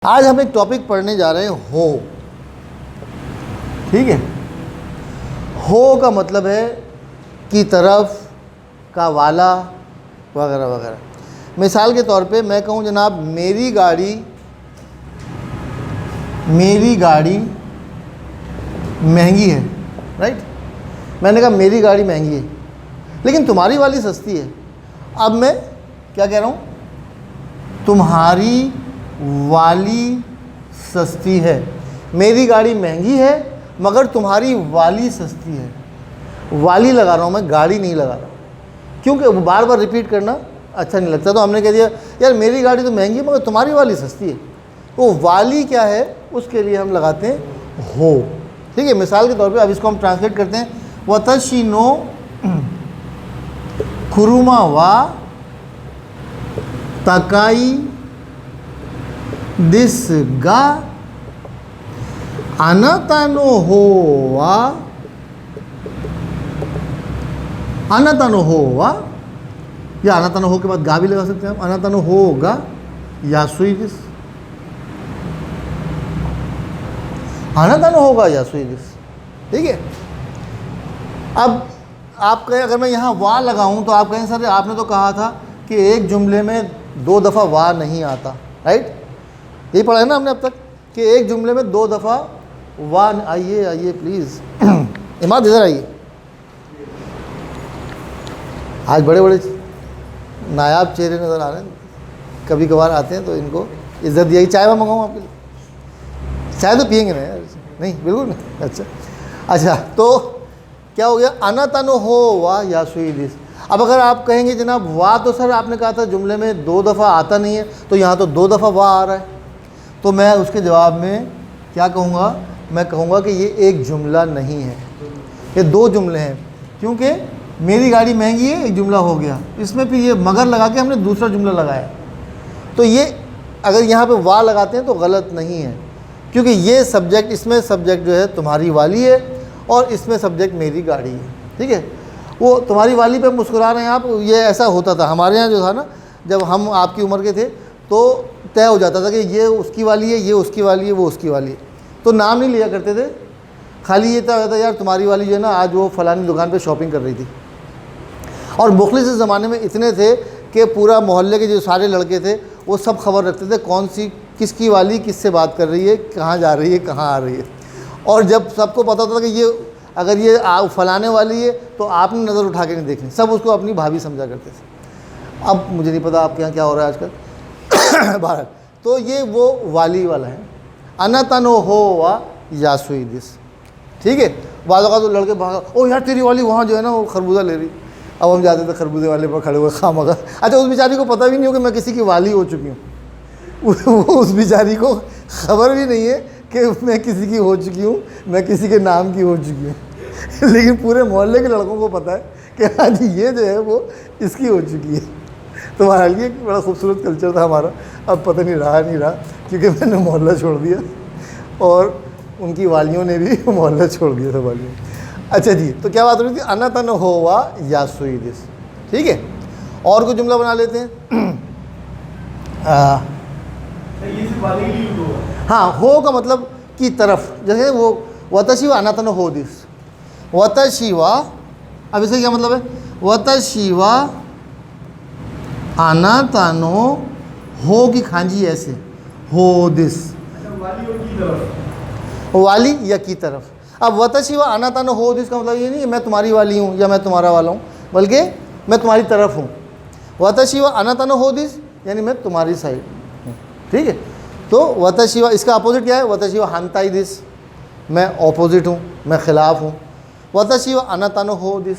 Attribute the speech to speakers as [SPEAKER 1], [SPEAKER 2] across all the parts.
[SPEAKER 1] आज हम एक टॉपिक पढ़ने जा रहे हैं हो। ठीक है, हो का मतलब है की तरफ, का वाला, वगैरह वगैरह। मिसाल के तौर पे मैं कहूँ जनाब मेरी गाड़ी महंगी है, राइट। मैंने कहा मेरी गाड़ी महंगी है लेकिन तुम्हारी वाली सस्ती है। अब मैं क्या कह रहा हूँ, तुम्हारी वाली सस्ती है। मेरी गाड़ी महंगी है मगर तुम्हारी वाली सस्ती है। वाली लगा रहा हूँ मैं, गाड़ी नहीं लगा रहा, क्योंकि वो बार बार रिपीट करना अच्छा नहीं लगता। तो हमने कह दिया यार मेरी गाड़ी तो महंगी है मगर तुम्हारी वाली सस्ती है। तो वाली क्या है उसके लिए हम लगाते हैं हो। ठीक है, मिसाल के तौर पे अब इसको हम ट्रांसलेट करते हैं। वतशी नो खुरुमा वा तकाई दिस गा अनातानो हो वा, अनातानो हो वा, या अनातानो हो के बाद गा भी लगा सकते हैं हम। अनातानो हो गा यासुई दिस, अनातानो होगा यासुई दिस। ठीक है, अब आप कहें अगर मैं यहाँ वाह लगाऊं तो आप कहें सर आपने तो कहा था कि एक जुमले में 2 दफ़ा वाह नहीं आता, राइट। यही पढ़ा है ना हमने अब तक कि एक जुमले में 2 दफ़ा वाह। आइए आइए प्लीज़ इमाद इधर आइए। आज बड़े बड़े नायाब चेहरे नज़र आ रहे हैं, कभी कभार आते हैं तो इनको इज्जत दिया। चाय मैं मंगाऊँ आपके लिए? चाय तो पियेंगे ना यार? नहीं, बिल्कुल नहीं। अच्छा तो क्या हो गया, अनातानो हो वाह यासुई दिस। अब अगर आप कहेंगे जनाब वाह तो सर आपने कहा था जुमले में 2 दफ़ा आता नहीं है, तो यहाँ तो 2 दफ़ा वाह आ रहा है। तो मैं उसके जवाब में क्या कहूँगा, मैं कहूँगा कि ये एक जुमला नहीं है, ये 2 जुमले हैं। क्योंकि मेरी गाड़ी महंगी है एक जुमला हो गया, इसमें फिर ये मगर लगा के हमने दूसरा जुमला लगाया। तो ये अगर यहाँ पे वाह लगाते हैं तो गलत नहीं है, क्योंकि ये सब्जेक्ट, इसमें सब्जेक्ट जो है तुम्हारी वाली है और इसमें सब्जेक्ट मेरी गाड़ी है। ठीक है, वो तुम्हारी वाली पे मुस्कुरा रहे हैं आप। ये ऐसा होता था हमारे यहाँ जो था ना, जब हम आपकी उम्र के थे तो तय हो जाता था कि ये उसकी वाली है, ये उसकी वाली है, वो उसकी वाली है। तो नाम नहीं लिया करते थे, खाली ये तय होता था यार तुम्हारी वाली जो है ना आज वो फलानी दुकान पे शॉपिंग कर रही थी। और मुखलिस इस ज़माने में इतने थे कि पूरा मोहल्ले के जो सारे लड़के थे वो सब खबर रखते थे कौन सी किसकी वाली किससे बात कर रही है, कहाँ जा रही है, कहाँ आ रही है। और जब सबको पता होता था कि ये अगर ये फलाने वाली है तो आपने नज़र उठा के नहीं देखनी, सब उसको अपनी भाभी समझा करते थे। अब मुझे नहीं पता आपके यहाँ क्या हो रहा है आजकल बाहर। तो ये वो वाली वाला है, अनातानो हो वा यासुई दिस। ठीक है, बाद का तो लड़के भागा, ओ यार तेरी वाली वहाँ जो है ना वो खरबूजा ले रही। अब हम जाते थे खरबूजे वाले पर खड़े हुए खामखा। अच्छा उस बेचारी को पता भी नहीं हो कि मैं किसी की वाली हो चुकी हूँ। उस बेचारी को खबर भी नहीं है कि मैं किसी की हो चुकी हूँ, मैं किसी के नाम की हो चुकी हूँ। लेकिन पूरे मोहल्ले के लड़कों को पता है कि आज ये जो है वो इसकी हो चुकी है। तो हमारे लिए एक बड़ा खूबसूरत कल्चर था हमारा। अब पता नहीं रहा क्योंकि मैंने मोहल्ला छोड़ दिया और उनकी वालियों ने भी मोहल्ला छोड़ दिया था वालियों। अच्छा जी, तो क्या बात हो रही थी, अनातानो हो वा यासुई दिस। ठीक है, और कोई जुमला बना लेते हैं। हाँ, हो का मतलब की तरफ, जैसे वो वतशी वा अनातानो हो दिस। वतशी वा, अब इसका क्या मतलब है, वतशी वा अनातानो हो की खांजी ऐसे हो दिस, वाली या की तरफ। अब वतशी वा अनातानो हो दिस का मतलब ये नहीं मैं तुम्हारी वाली हूँ या मैं तुम्हारा वाला हूँ, बल्कि मैं तुम्हारी तरफ हूँ। वतशी वा अनातानो हो दिस यानी मैं तुम्हारी साइड हूँ। ठीक है, तो वतशी वा इसका अपोजिट क्या है, वतशी वा हानताई दिस, मैं ऑपोजिट हूँ, मैं ख़िलाफ़ हूँ। वतशी वा अनातानो हो दिस,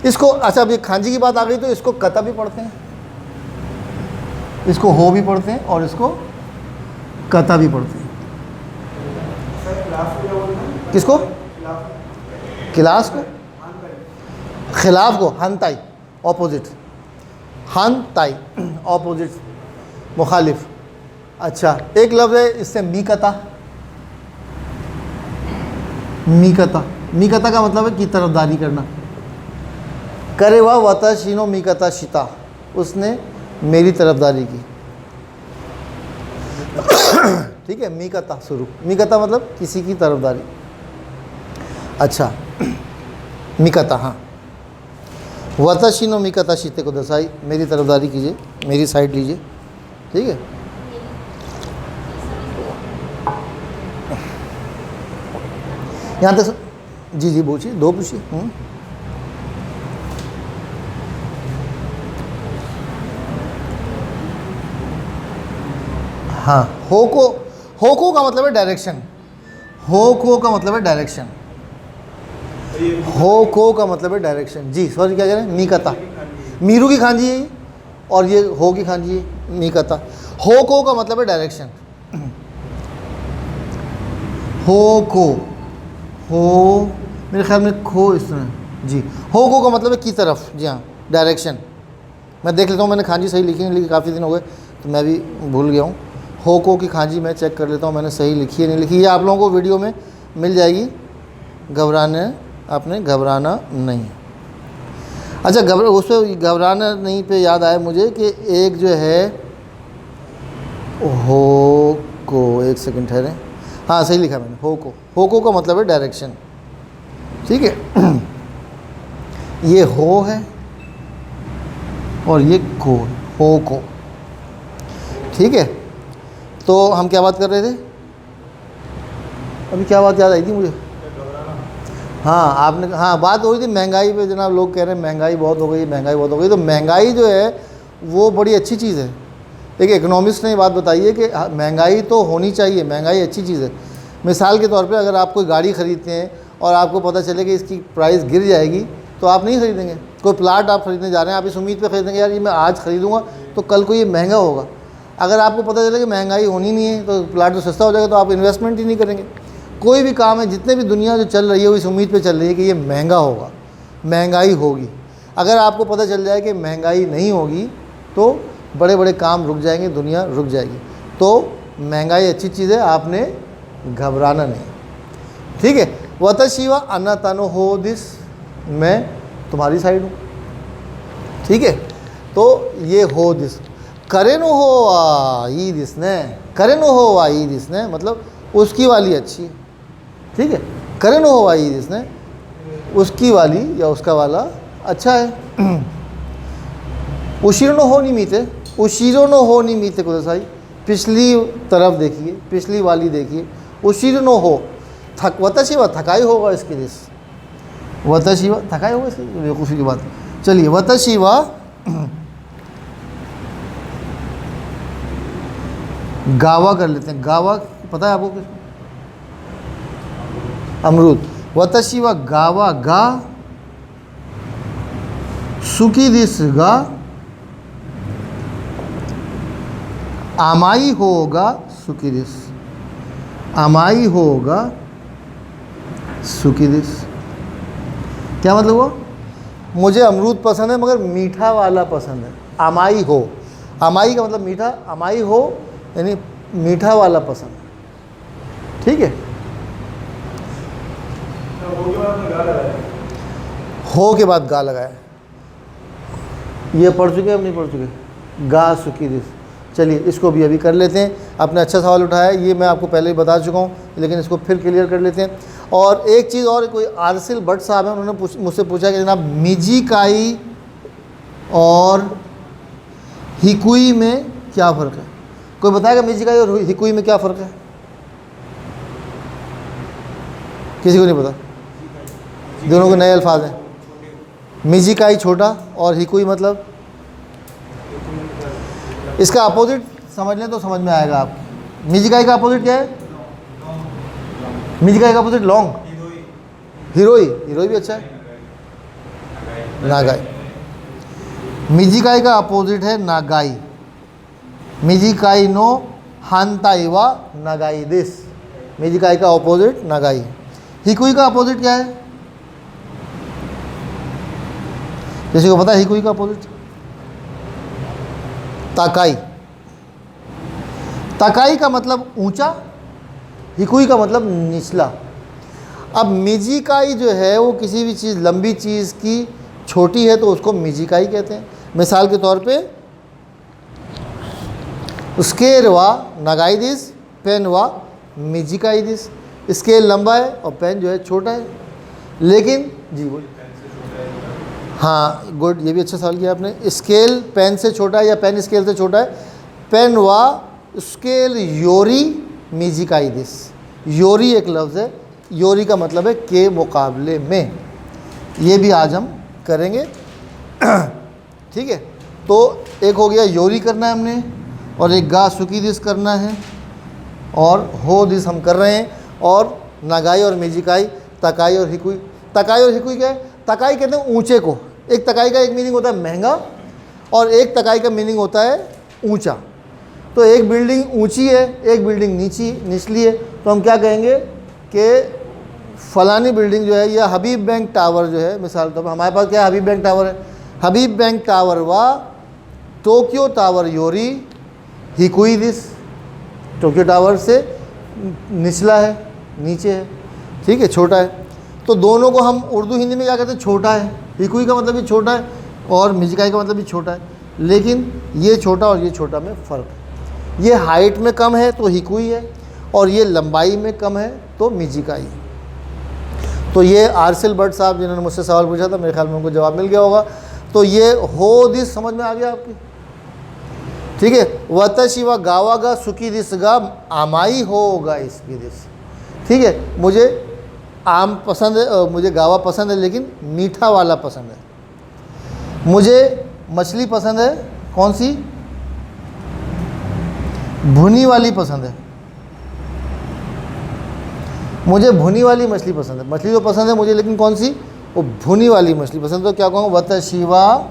[SPEAKER 1] इसको अच्छा अब ये खांजी की बात आ गई तो इसको कता भी पढ़ते हैं, इसको हो भी पढ़ते हैं और इसको कता भी पढ़ते हैं। किसको? क्लास को, खिलाफ को हानताई, ऑपोजिट, हानताई ऑपोजिट, मुखालिफ। अच्छा एक लफ्ज़ है इससे मीकता। मीकता, मीकता का मतलब है कि तरफदारी करना। करे वह वतशिनो मीकता शिता, उसने मेरी तरफदारी की। ठीक है, मी का ता शुरू, मी का ता मतलब किसी की तरफदारी। अच्छा मिकता, हाँ, वतशी नो मिकता शीते को दसाई, मेरी तरफदारी कीजिए, मेरी साइड लीजिए, ठीक है। यहाँ तक जी जी पूछिए, दो पूछिए। हाँ, होको का मतलब है डायरेक्शन, होको का मतलब है डायरेक्शन, होको का मतलब है डायरेक्शन। जी सॉरी क्या कह रहे हैं, मीकता, मीरू की खांजी है और ये हो की खांजी है, मीकता। होको का मतलब है डायरेक्शन, होको, हो मेरे ख्याल में खो इस तरह जी। होको का मतलब है की तरफ, जी हाँ, डायरेक्शन। मैं देख लेता हूँ मैंने खांजी सही लिखी नहीं लिखी, काफ़ी दिन हो गए तो मैं भी भूल गया हूँ। होको की खांजी मैं चेक कर लेता हूँ मैंने सही लिखी है नहीं लिखी, ये आप लोगों को वीडियो में मिल जाएगी, आपने घबराना नहीं। अच्छा उस पर घबराना नहीं पे याद आया मुझे कि एक जो है हो को, एक सेकंड ठहरे, हाँ सही लिखा मैंने, होको का मतलब है डायरेक्शन, ठीक है। ये हो है और ये को, होको, ठीक है। तो हम क्या बात कर रहे थे अभी, क्या बात याद आई थी मुझे, हाँ आपने, हाँ बात हो रही थी महंगाई पे, जनाब लोग कह रहे हैं महंगाई बहुत हो गई, महंगाई बहुत हो गई। तो महंगाई जो है वो बड़ी अच्छी चीज़ है। एक इकोनॉमिस्ट ने ये बात बताई है कि महंगाई तो होनी चाहिए, महंगाई अच्छी चीज़ है। मिसाल के तौर पे अगर आप कोई गाड़ी ख़रीदते हैं और आपको पता चले कि इसकी प्राइस गिर जाएगी तो आप नहीं ख़रीदेंगे। कोई प्लाट आप ख़रीदने जा रहे हैं, आप इस उम्मीद पे ख़रीदेंगे यार ये मैं आज ख़रीदूँगा तो कल को ये महंगा होगा। अगर आपको पता चले कि महंगाई होनी नहीं है तो प्लाट तो सस्ता हो जाएगा, तो आप इन्वेस्टमेंट ही नहीं करेंगे। कोई भी काम है, जितने भी दुनिया जो चल रही है वो इस उम्मीद पे चल रही है कि ये महंगा होगा, महंगाई होगी। अगर आपको पता चल जाए कि महंगाई नहीं होगी तो बड़े बड़े काम रुक जाएंगे, दुनिया रुक जाएगी। तो महंगाई अच्छी चीज़ है, आपने घबराना नहीं, ठीक है। वतशिवा अनातानो हो दिस, मैं तुम्हारी साइड हूँ, ठीक है। तो ये हो दिस, करेनो हो आ ई दिस ने, करेनो हो आ ई दिस ने मतलब उसकी वाली अच्छी है, ठीक है। करेनो हो आ ई दिस ने, उसकी वाली या उसका वाला अच्छा है। उशीरो हो नहीं मीते, उशीरो नो हो नहीं मीते को दसाई, पिछली तरफ देखिए, पिछली वाली देखिए, उशीरो नो हो, वतशिवा थकाई होगा इसके दिस, वतशिवा थकाई होगा इसकी, बेवकूफ़ी की बात। चलिए वतशिवा गावा कर लेते हैं, गावा पता है आपको किस, अमरूद। वतशिवा गावा गा, सुकी दिस गा, आमाई होगा सुकी दिस, आमाई होगा सुकी दिस। क्या मतलब हुआ, मुझे अमरूद पसंद है मगर मीठा वाला पसंद है। आमाई हो, आमाई का मतलब मीठा, आमाई हो यानी मीठा वाला पसंद, ठीक है। हो के बाद गा लगाया, ये पढ़ चुके हम नहीं पढ़ चुके, गा सुकी दिस। चलिए इसको भी अभी कर लेते हैं। आपने अच्छा सवाल उठाया, ये मैं आपको पहले ही बता चुका हूँ लेकिन इसको फिर क्लियर कर लेते हैं। और एक चीज़ और, कोई आरसिल भट्ट साहब हैं, उन्होंने मुझसे पूछा कि जनाब मिजिकाई और हिकुई में क्या फ़र्क है। कोई बताएगा मिजिकाई और हिकुई में क्या फ़र्क है? किसी को नहीं पता? दोनों के नए अल्फाज हैं। मिजिकाई छोटा और हिकुई मतलब, इसका अपोजिट समझ लें तो समझ में आएगा आपको। मिजिकाई का अपोजिट क्या है? मिजिकाई का अपोजिट लॉन्ग, हिरोई, हिरोई भी अच्छा है, नागाई। मिजिकाई का अपोजिट है नागाई, मिजिकाई नो हांताई वा नागाई दिस, मिजिकाई का अपोजिट नागाई। हिकुई का अपोजिट क्या है? किसी को पता है हिकुई का अपोजिट? ताकाई। ताकाई का मतलब ऊंचा, हिकुई का मतलब निचला। अब मिजिकाई जो है वो किसी भी चीज़, लंबी चीज़ की छोटी है तो उसको मिजिकाई कहते हैं। मिसाल के तौर पे स्केर वा नागाई दिस, पेन वा मिजिकाई दिस। स्केल लंबा है और पेन जो है छोटा है, लेकिन जी बोल, हाँ गुड, ये भी अच्छा सवाल किया आपने। स्केल पेन से छोटा है या पेन स्केल से छोटा है। पेन वा स्केल योरी मिजिकाई दिस। योरी एक लफ्ज़ है, योरी का मतलब है के मुकाबले में। ये भी आज हम करेंगे, ठीक है। तो एक हो गया योरी करना है हमने, और एक गा सुकी दिस करना है, और हो दिस हम कर रहे हैं। और नागाई और मिजिकाई, तकाई और हिकुई। तकाई और हिकुई क्या है? तकाई कहते हैं ऊंचे को। एक तकाई का एक मीनिंग होता है महंगा, और एक तकाई का मीनिंग होता है ऊंचा। तो एक बिल्डिंग ऊंची है, एक बिल्डिंग निचली है, तो हम क्या कहेंगे कि फलानी बिल्डिंग जो है, या हबीब बैंक टावर जो है, मिसाल तौर पर हमारे पास क्या है, हबीब बैंक टावर है। हबीब बैंक टावर वा टोक्यो टावर योरी हिकुई दिस। टोक्यो टावर से निचला है, नीचे है, ठीक है, छोटा है। तो दोनों को हम उर्दू हिंदी में क्या कहते हैं? छोटा है। हिकुई का मतलब भी छोटा है और मिजिकाई का मतलब भी छोटा है, लेकिन ये छोटा और ये छोटा में फ़र्क है। ये हाइट में कम है तो हिकुई है, और ये लंबाई में कम है तो मिजिकाई। तो ये आरसिल भट्ट साहब जिन्होंने मुझसे सवाल पूछा था, मेरे ख्याल में उनको जवाब मिल गया होगा। तो ये हो दिस समझ में आ गया आपकी, ठीक है। वतशी व गावा गा सुकी दिस गा आमाई होगा इसकी दिस, ठीक है। मुझे आम पसंद है, मुझे गावा पसंद है, लेकिन मीठा वाला पसंद है। मुझे मछली पसंद है, कौन सी? भुनी वाली पसंद है। मुझे भुनी वाली मछली पसंद है। मछली तो पसंद है मुझे, लेकिन कौन सी? वो भुनी वाली मछली पसंद है। तो क्या कहूँगा? वतशिवा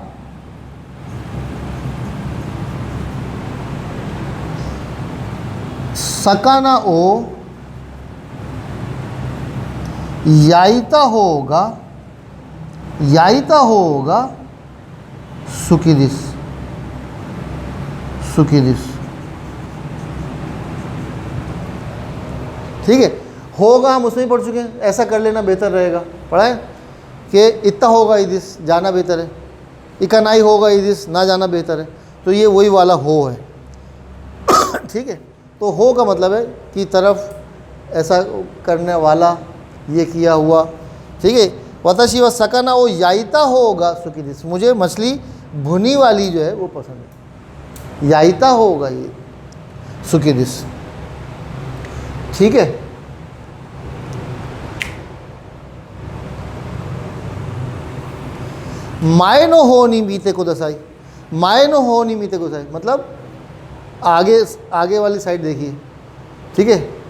[SPEAKER 1] सकाना ओ याइता होगा सुकी दिस। ठीक है, होगा हम उसमें ही पढ़ चुके हैं, ऐसा कर लेना बेहतर रहेगा। पढ़ा है कि इतना होगा इदिस, जाना बेहतर है। इकनाई होगा इदिस, ना जाना बेहतर है। तो ये वही वाला हो है, ठीक है। तो हो का मतलब है कि तरफ, ऐसा करने वाला, ये किया हुआ, ठीक है। वतशी व सकाना वो याइता होगा सुकी दिस। मुझे मछली भुनी वाली जो है वो पसंद है। याइता होगा ये सुकी दिस, ठीक है। मायनो हो नी मीते को दसाई। मायनो हो नी मीते को दसाई मतलब आगे वाली साइड देखिए, ठीक है।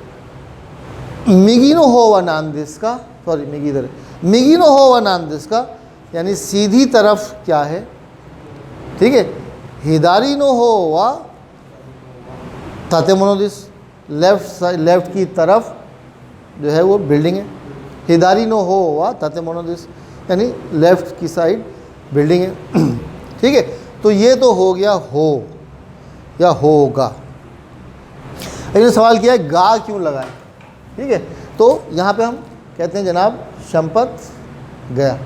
[SPEAKER 1] मिगिनो हो व नाम दिस का, सॉरी मिगी इधर, मिगिनो हो व नाम दिस का यानी सीधी तरफ क्या है, ठीक है। हिदारिनो हो व तातेमोनो दिस, लेफ्ट की तरफ जो है वो बिल्डिंग है। हिदारिनो हो व तातेमोनो दिस यानी लेफ्ट की साइड बिल्डिंग है, ठीक है। तो ये तो हो गया हो या होगा। लेकिन सवाल किया है गा क्यों लगाए, ठीक है। तो यहाँ पे हम कहते हैं जनाब संपत गया।